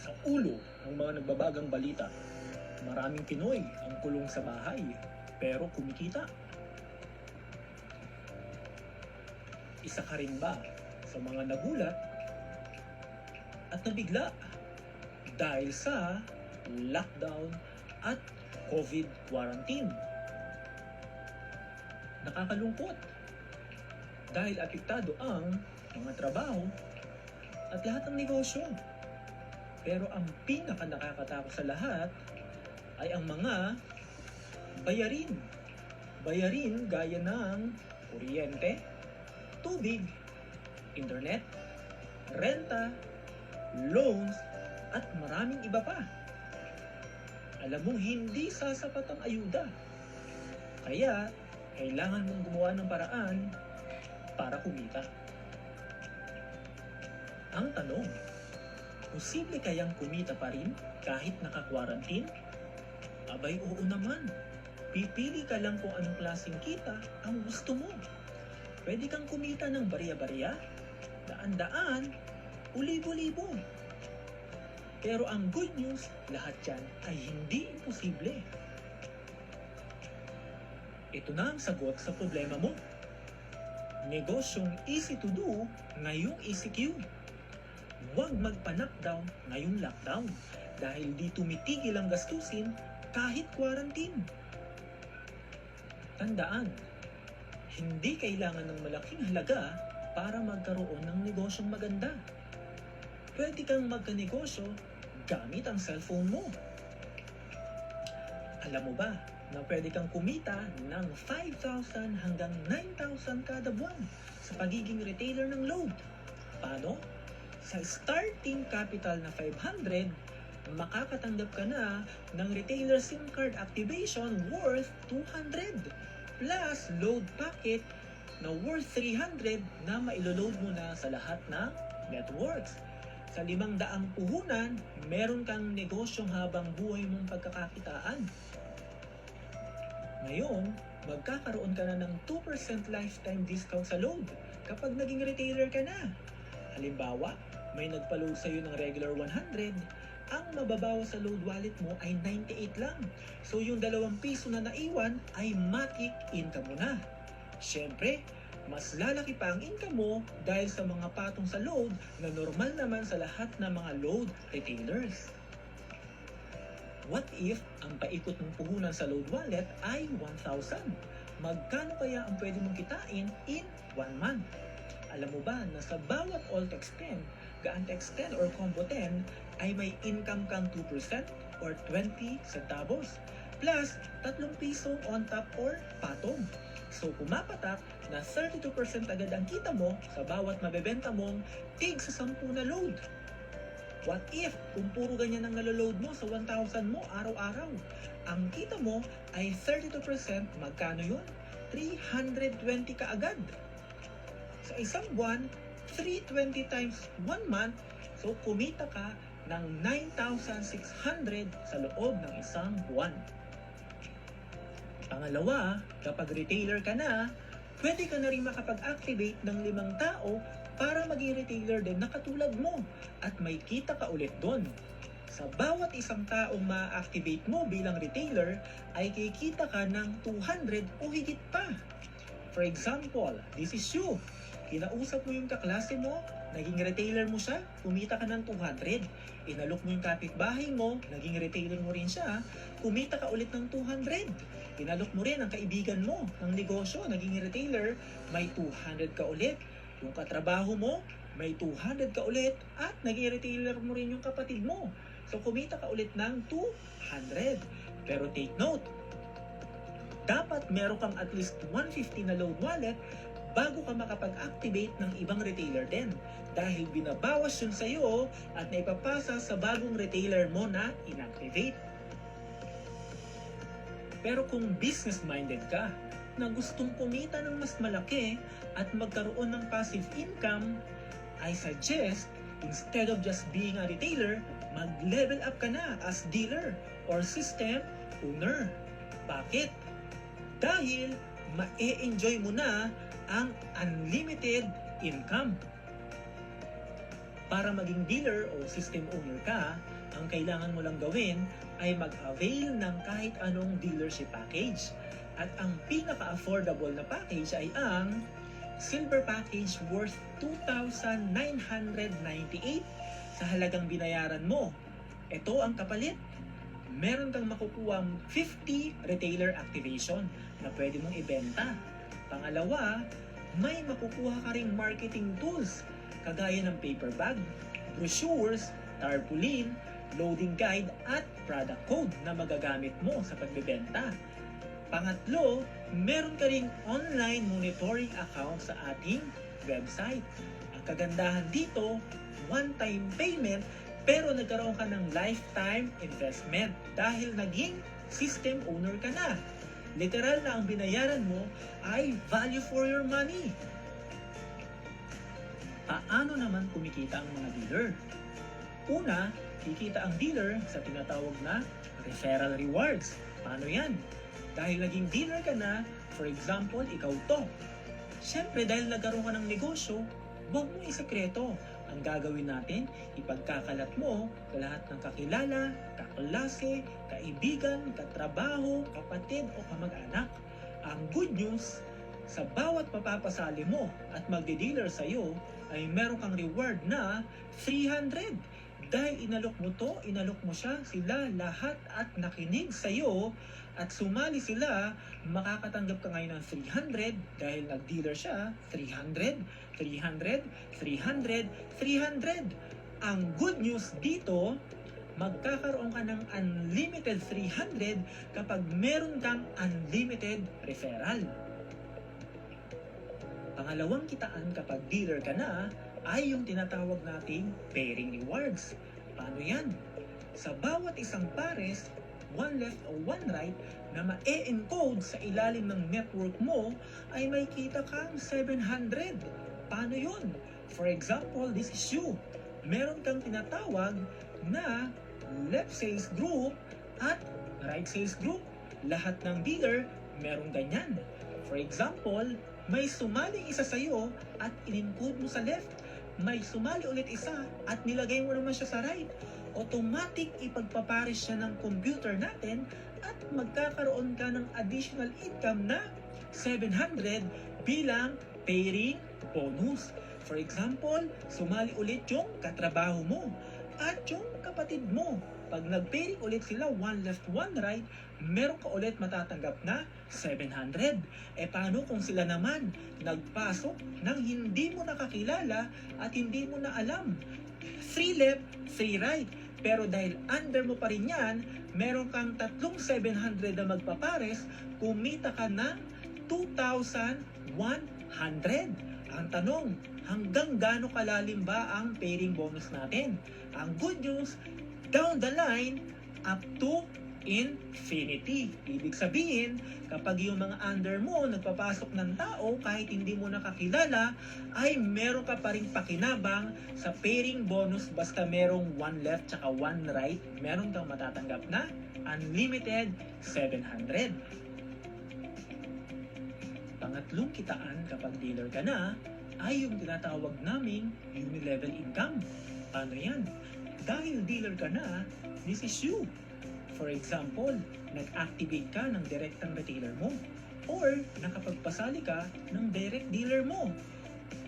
Sa ulo ng mga nagbabagang balita, maraming Pinoy ang kulong sa bahay pero kumikita. Isa ka rin ba sa mga nagulat at nabigla dahil sa lockdown at COVID quarantine? Nakakalungkot dahil apektado ang mga trabaho at lahat ng negosyo. Pero ang pinaka nakakatakot sa lahat ay ang mga bayarin. Bayarin gaya ng kuryente, tubig, internet, renta, loans, at maraming iba pa. Alam mong hindi sasapat ang ayuda. Kaya, kailangan mong gumawa ng paraan para kumita. Ang tanong, posible kayang kumita pa rin kahit naka-quarantine? Abay, oo naman. Pipili ka lang kung anong klaseng kita ang gusto mo. Pwede kang kumita ng barya-barya, daan-daan, libo-libo. Pero ang good news, lahat yan ay hindi imposible. Ito na ang sagot sa problema mo. Negosyong easy to do, ngayong ECQ. Huwag magpa-knockdown ngayong lockdown dahil di tumitigil ang gastusin kahit quarantine. Tandaan, hindi kailangan ng malaking halaga para magkaroon ng negosyong maganda. Pwede kang magkanegosyo gamit ang cellphone mo. Alam mo ba na pwede kang kumita ng 5,000 hanggang 9,000 kada buwan sa pagiging retailer ng load? Paano? Sa starting capital na 500, makakatanggap ka na ng retailer SIM card activation worth 200 plus load packet na worth 300 na mailoload mo na sa lahat ng networks. Sa 500 puhunan, meron kang negosyong habang buhay mong pagkakakitaan. Ngayon, magkakaroon ka na ng 2% lifetime discount sa load kapag naging retailer ka na. Halimbawa, may nagpa-load sa iyo ng regular 100, ang mababawas sa load wallet mo ay 98 lang. So yung 2 piso na naiwan ay matic income mo na. Siyempre, mas lalaki pa ang income mo dahil sa mga patong sa load na normal naman sa lahat ng mga load retailers. What if ang paikot ng puhunan sa load wallet ay 1,000? Magkano kaya ang pwede mong kitain in 1 month? Alam mo ba na sa bawat all text 10, gaan text 10 or combo 10 ay may income kang 2% or 20 centavos plus 3 piso on top or patong. So pumapatak na 32% agad ang kita mo sa bawat mabebenta mong tig sa 10 na load. What if kung puro ganyan ang naloload mo sa 1,000 mo araw-araw? Ang kita mo ay 32%, magkano yun? 320 ka agad. Sa isang buwan, 320 times 1 month, so kumita ka ng 9,600 sa loob ng isang buwan. Pangalawa, kapag retailer ka na, pwede ka na rin makapag-activate ng 5 tao para maging retailer din na katulad mo at may kita ka ulit doon. Sa bawat isang taong ma-activate mo bilang retailer ay kikita ka ng 200 o higit pa. For example, this is you. Kinausap mo yung kaklase mo, naging retailer mo siya, kumita ka ng 200. Inalok mo yung kapitbahay mo, naging retailer mo rin siya, kumita ka ulit ng 200. Inalok mo rin ang kaibigan mo ng negosyo, naging retailer, may 200 ka ulit. Yung katrabaho mo, may 200 ka ulit at naging retailer mo rin yung kapatid mo. So kumita ka ulit ng 200. Pero take note, dapat meron kang at least 150 na load wallet bago ka makapag-activate ng ibang retailer din dahil binabawas yun sa iyo at naipapasa sa bagong retailer mo na inactivate. Pero kung business-minded ka na gustong kumita ng mas malaki at magkaroon ng passive income, I suggest instead of just being a retailer, mag-level up ka na as dealer or system owner. Bakit? Dahil ma-enjoy mo na ang unlimited income. Para maging dealer o system owner ka, ang kailangan mo lang gawin ay mag-avail ng kahit anong dealership package. At ang pinaka-affordable na package ay ang Silver Package worth 2,998 sa halagang binayaran mo. Ito ang kapalit. Meron kang makukuha 50 retailer activation na pwede mong ibenta. Pangalawa, may makukuha ka ring marketing tools kagaya ng paper bag, brochures, tarpaulin, loading guide at product code na magagamit mo sa pagbebenta. Pangatlo, meron ka ring online monitoring account sa ating website. Ang kagandahan dito, one-time payment pero nagkaroon ka ng lifetime investment dahil naging system owner ka na. Literal na ang binayaran mo ay value for your money. Paano naman kumikita ang mga dealer? Una, kikita ang dealer sa tinatawag na referral rewards. Paano yan? Dahil naging dealer ka na, for example, ikaw to. Siyempre, dahil nagkaroon ka ng negosyo, huwag mo isekreto. Ang gagawin natin, ipagkakalat mo sa lahat ng kakilala, kaklase, kaibigan, katrabaho, kapatid o kamag-anak. Ang good news, sa bawat mapapasali mo at magde-dealer sa'yo, ay meron kang reward na 300. Dahil inalok mo to, inalok mo siya, sila lahat at nakinig sa'yo at sumali sila, makakatanggap ka ngayon ng 300 dahil nag-dealer siya, 300, 300, 300, 300. Ang good news dito, magkakaroon ka ng unlimited 300 kapag meron kang unlimited referral. Pangalawang kitaan kapag dealer ka na ay yung tinatawag nating pairing rewards. Paano yan? Sa bawat isang pares, one left o one right na ma-encode sa ilalim ng network mo ay may kita kang 700. Paano yun? For example, this is you. Meron kang tinatawag na left sales group at right sales group. Lahat ng dealer meron ganyan. For example, may sumaling isa sa'yo at in-encode mo sa left. May sumali ulit isa at nilagay mo naman siya sa right. Automatic ipagpapares siya ng computer natin at magkakaroon ka ng additional income na 700 bilang pairing bonus. For example, sumali ulit yung katrabaho mo at yung kapatid mo. Pag nag-pairing ulit sila, one left, one right, meron ka ulit matatanggap na 700. Paano kung sila naman nagpasok ng hindi mo nakakilala at hindi mo na alam? 3 left, 3 right. Pero dahil under mo pa rin yan, meron kang tatlong 700 na magpapares, kumita ka ng 2,100. Ang tanong, hanggang gaano kalalim ba ang pairing bonus natin? Ang good news, down the line, up to infinity. Ibig sabihin, kapag yung mga under mo nagpapasok ng tao kahit hindi mo nakakilala, ay meron ka pa rin pakinabang sa pairing bonus basta merong one left tsaka one right, meron kang matatanggap na unlimited 700. Pangatlong kitaan kapag dealer ka na ay yung tinatawag naming unilevel income. Paano yan? Dahil dealer ka na, this is you. For example, nag-activate ka ng direktang retailer mo or nakapagpasali ka ng direct dealer mo.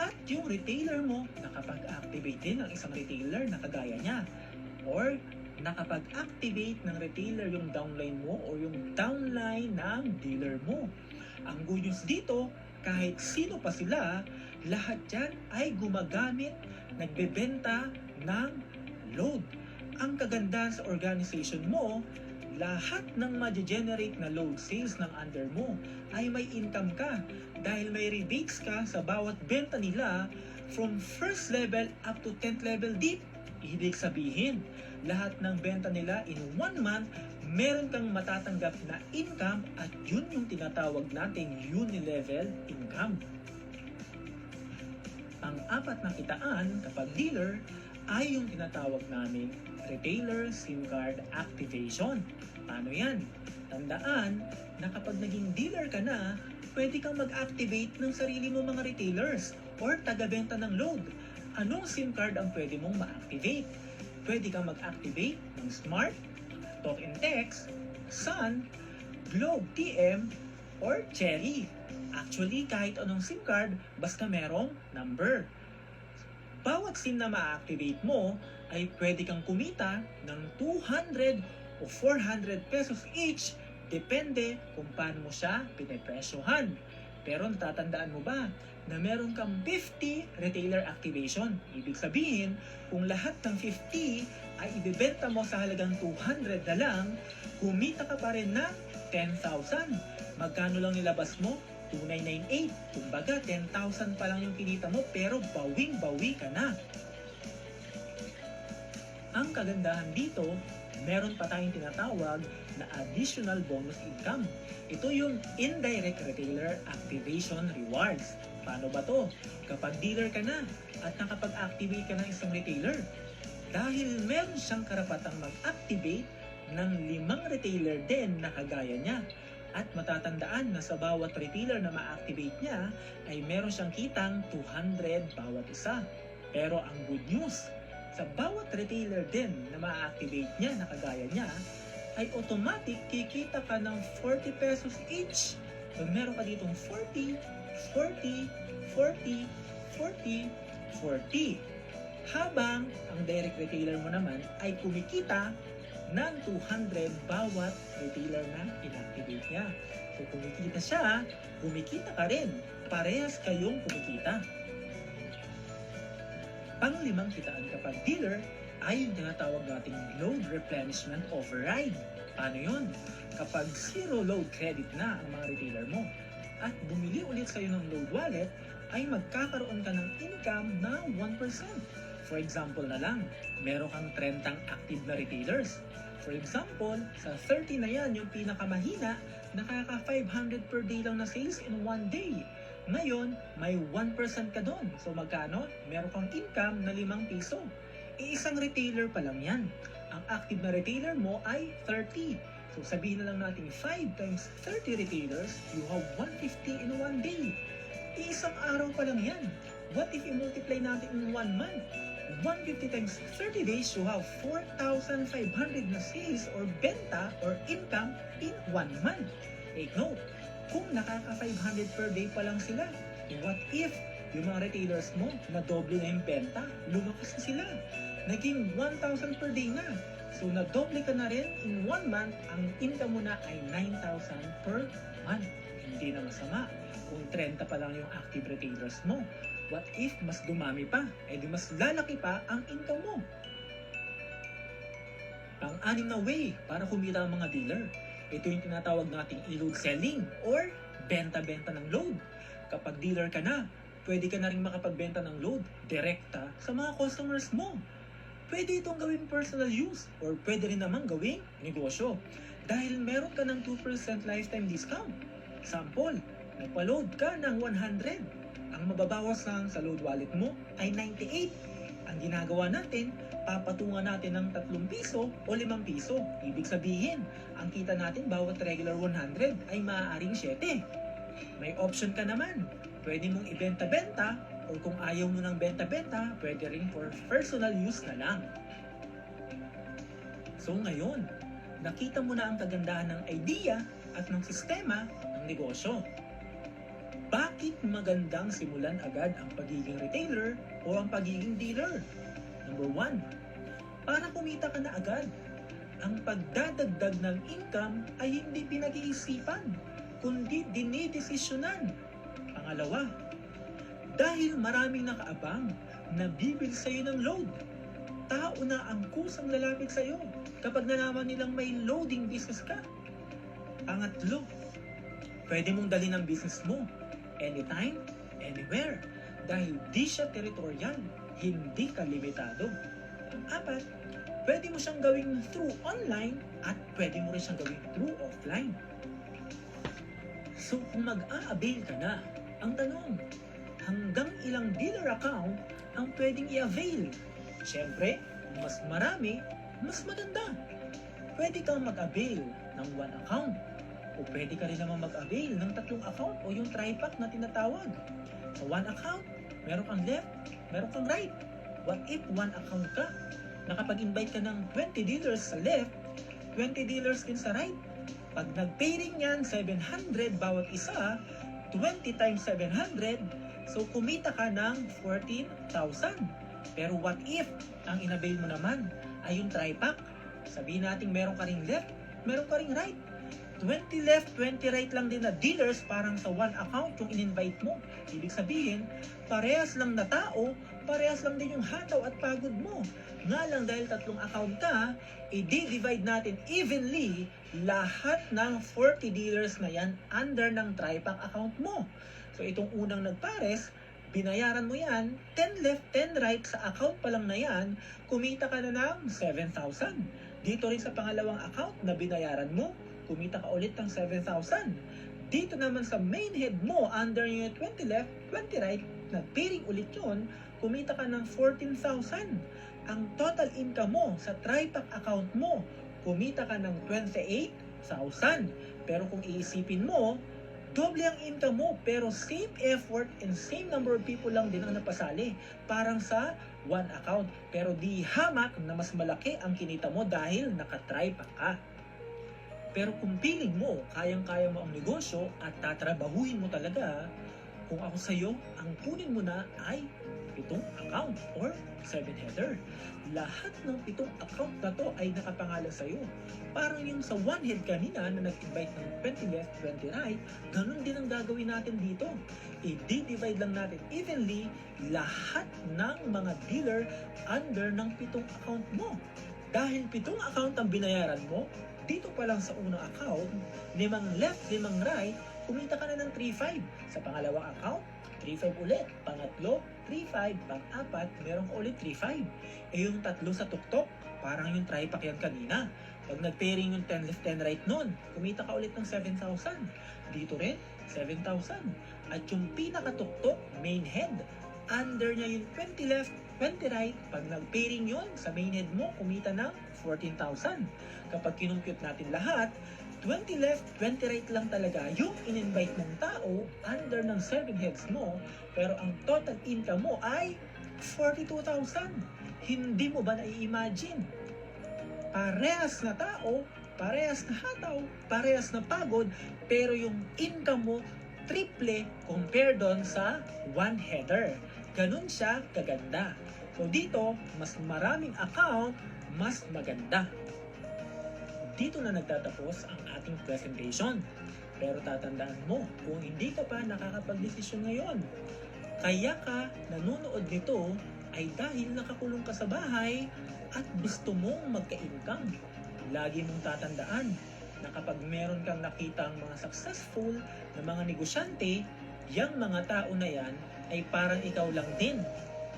At yung retailer mo, nakapag-activate din ng isang retailer na kagaya niya. Or nakapag-activate ng retailer yung downline mo o yung downline ng dealer mo. Ang good news dito, kahit sino pa sila, lahat yan ay gumagamit, nagbebenta ng load. Ang kagandahan sa organization mo, lahat ng ma-generate na load sales ng under mo ay may income ka dahil may rebates ka sa bawat benta nila from first level up to 10th level deep. Ibig sabihin, lahat ng benta nila in 1 month, meron kang matatanggap na income at yun yung tinatawag nating unilevel income. Ang apat na kitaan kapag dealer ay yung tinatawag naming retailer SIM card activation. Paano yan? Tandaan na kapag naging dealer ka na, pwede kang mag-activate ng sarili mo mga retailers or taga-benta ng load. Anong SIM card ang pwede mong ma-activate? Pwede kang mag-activate ng Smart, Talk and Text, Sun, Globe TM, or Cherry. Actually, kahit anong SIM card, basta merong number. Bawat SIM na ma-activate mo ay pwede kang kumita ng 200 o 400 pesos each, depende kung paano mo siya pinepresyohan. Pero natatandaan mo ba na meron kang 50 retailer activation? Ibig sabihin, kung lahat ng 50 ay ibebenta mo sa halagang 200 na lang, kumita ka pa rin ng 10,000. Magkano lang nilabas mo? 2,998. Kumbaga, 10,000 pa lang yung kinita mo, pero bawing-bawi ka na. Ang kagandahan dito, meron pa tayong tinatawag na additional bonus income. Ito yung indirect retailer activation rewards. Paano ba to? Kapag dealer ka na at nakapag-activate ka ng isang retailer, dahil meron siyang karapatang mag-activate ng 5 retailer din na kagaya niya. At matatandaan na sa bawat retailer na ma-activate niya ay meron siyang kitang 200 bawat isa. Pero ang good news, sa bawat retailer din na ma-activate niya na kagaya niya, ay automatic kikita ka ng 40 pesos each. So meron ka ditong 40, 40, 40, 40, 40. Habang ang direct retailer mo naman ay kumikita ng 200 bawat retailer na inactivate niya. So kumikita siya, kumikita ka rin. Parehas kayong kumikita. Panglimang kitaan kapag dealer ay yung tinatawag nating load replenishment override. Paano yun? Kapag zero load credit na ang mga retailer mo at bumili ulit sa'yo ng load wallet, ay magkakaroon ka ng income na 1%. For example na lang, meron kang 30 active na retailers. For example, sa 30 na yan, yung pinakamahina, nakaka 500 per day lang na sales in one day. Ngayon, may 1% ka doon. So magkano? Meron kang income na 5 piso. Iisang retailer pa lang yan. Ang active na retailer mo ay 30. So sabihin na lang natin 5 times 30 retailers, you have 150 in one day. Iisang araw pa lang yan. What if i-multiply natin in 1 month? 150 times 30 days, you have 4,500 na sales or benta or income in 1 month. Take note, kung nakaka 500 per day pa lang sila, what if yung mga retailers mo na doble na yung benta, lumakas na sila, naging 1,000 per day na. So na-doble ka na rin in 1 month, ang income mo na ay 9,000 per month. Hindi na masama kung 30 pa lang yung active retailers mo. What if mas dumami pa? Eh di mas lalaki pa ang income mo. Pang-anim na way para kumita ang mga dealer. Ito yung tinatawag nating e-load selling or benta-benta ng load. Kapag dealer ka na, pwede ka na rin makapagbenta ng load direkta sa mga customers mo. Pwede itong gawing personal use or pwede rin naman gawing negosyo dahil meron ka ng 2% lifetime discount. Sample, nagpa-load ka ng 100. Ang mababawas lang sa load wallet mo ay 98. Ang ginagawa natin, papatungan natin ng 3 piso o 5 piso. Ibig sabihin, ang kita natin bawat regular 100 ay maaaring 7. May option ka naman. Pwede mong ibenta-benta o kung ayaw mo ng benta-benta, pwede rin for personal use na lang. So ngayon, nakita mo na ang kagandahan ng idea at ng sistema ng negosyo. Bakit magandang simulan agad ang pagiging retailer o ang pagiging dealer? Number 1, para kumita ka na agad. Ang pagdadagdag ng income ay hindi pinag-iisipan, kundi dinidesisyonan. Pangalawa, dahil maraming nakaabang na bibili sa'yo ng load. Tao na ang kusang lalapit sa'yo kapag nalaman nilang may loading business ka. Pangatlo, pwede mong dalhin ang business mo anytime, anywhere, dahil di siya territorial, hindi ka limitado. Pang-apat, pwede mo siyang gawin through online at pwede mo rin siyang gawin through offline. So kung mag-a-avail ka na, ang tanong, hanggang ilang dealer account ang pwedeng i-avail? Siyempre, mas marami, mas maganda. Pwede kang mag-avail ng 1 account o pwede ka rin naman mag-avail ng 3 account o yung tri-pack na tinatawag. Sa 1 account, meron kang left, meron kang right. What if one account ka? Nakapag-invite ka ng 20 dealers sa left, 20 dealers din sa right. Pag nag-pairing yan, 700 bawat isa, 20 times 700, so kumita ka ng 14,000. Pero what if ang inavail mo naman ay yung tri-pack? Sabihin natin meron ka ring left, meron ka ring right. 20 left, 20 right lang din na dealers parang sa one account yung in-invite mo. Ibig sabihin, parehas lang na tao, parehas lang din yung hataw at pagod mo. Nga lang dahil tatlong account ka, i-divide natin evenly lahat ng 40 dealers na yan under ng tri-pack account mo. So itong unang nagpares, binayaran mo yan, 10 left, 10 right sa account pa lang na yan, kumita ka na ng 7,000. Dito rin sa pangalawang account na binayaran mo, kumita ka ulit ng 7,000. Dito naman sa main head mo, under yung 20 left, 20 right, nag-pairing ulit yun, kumita ka ng 14,000. Ang total income mo sa tri-pack account mo, kumita ka ng 28,000. Pero kung iisipin mo, doble ang income mo, pero same effort and same number of people lang din ang napasali. Parang sa one account. Pero di hamak na mas malaki ang kinita mo dahil naka-tri-pack ka. Pero kung piling mo, kayang-kaya mo ang negosyo at tatrabahuhin mo talaga, kung ako sa'yo, ang kunin mo na ay 7 account or 7-header. Lahat ng 7 account na to ay nakapangalan sa'yo. Parang yung sa one head kanina na nag-invite ng 20 left, 20 right, ganun din ang gagawin natin dito. I-divide lang natin evenly lahat ng mga dealer under ng 7 account mo. Dahil 7 account ang binayaran mo, dito pa lang sa unang account, 5 left, 5 right, kumita ka na ng 3,500. Sa pangalawang account, 3,500 ulit. Pangatlo, 3,500. Pang-apat, meron ka ulit 3,500. Eh yung tatlo sa tuktok, parang yung tri-pack yan kanina. Pag nag-pairing yung 10 left, 10 right nun, kumita ka ulit ng 7,000. Dito rin, 7,000. At yung pinakatuktok, main head, under niya yung 20 left, 20 right, pag nag-pairing yun, sa main head mo, kumita ng 14,000. Kapag kinumpute natin lahat, 20 left, 20 right lang talaga yung in-invite mong tao under ng 7 heads mo, pero ang total income mo ay 42,000. Hindi mo ba na-imagine? Parehas na tao, parehas na hataw, parehas na pagod, pero yung income mo triple compare doon sa one header. Ganun siya kaganda. So dito, mas maraming account, mas maganda. Dito na nagtatapos ang ating presentation. Pero tatandaan mo, kung hindi ka pa nakakapag-desisyon ngayon, kaya ka nanonood nito ay dahil nakakulong ka sa bahay at gusto mong magka-income. Lagi mong tatandaan na kapag meron kang nakitang mga successful na mga negosyante, yung mga tao na yan ay parang ikaw lang din.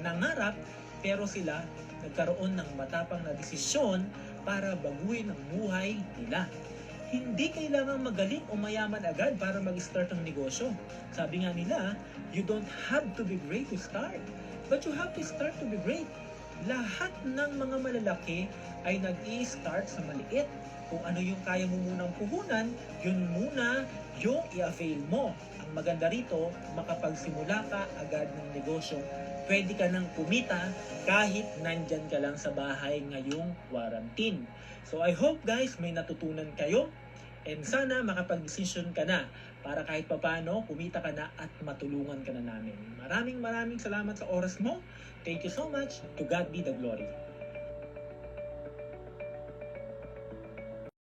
Nangarap pero sila nagkaroon ng matapang na desisyon para baguhin ang buhay nila. Hindi kailangan magaling o mayaman agad para mag-start ng negosyo. Sabi nga nila, you don't have to be great to start, but you have to start to be great. Lahat ng mga malalaki ay nag-i-start sa maliit. Kung ano yung kaya mo munang puhunan, yun muna yung i-avail mo. Ang maganda rito, makapagsimula ka agad ng negosyo. Pwede ka nang kumita kahit nandyan ka lang sa bahay ngayong quarantine. So I hope guys may natutunan kayo and sana makapag-decision ka na para kahit papano kumita ka na at matulungan ka na namin. Maraming salamat sa oras mo. Thank you so much. To God be the glory.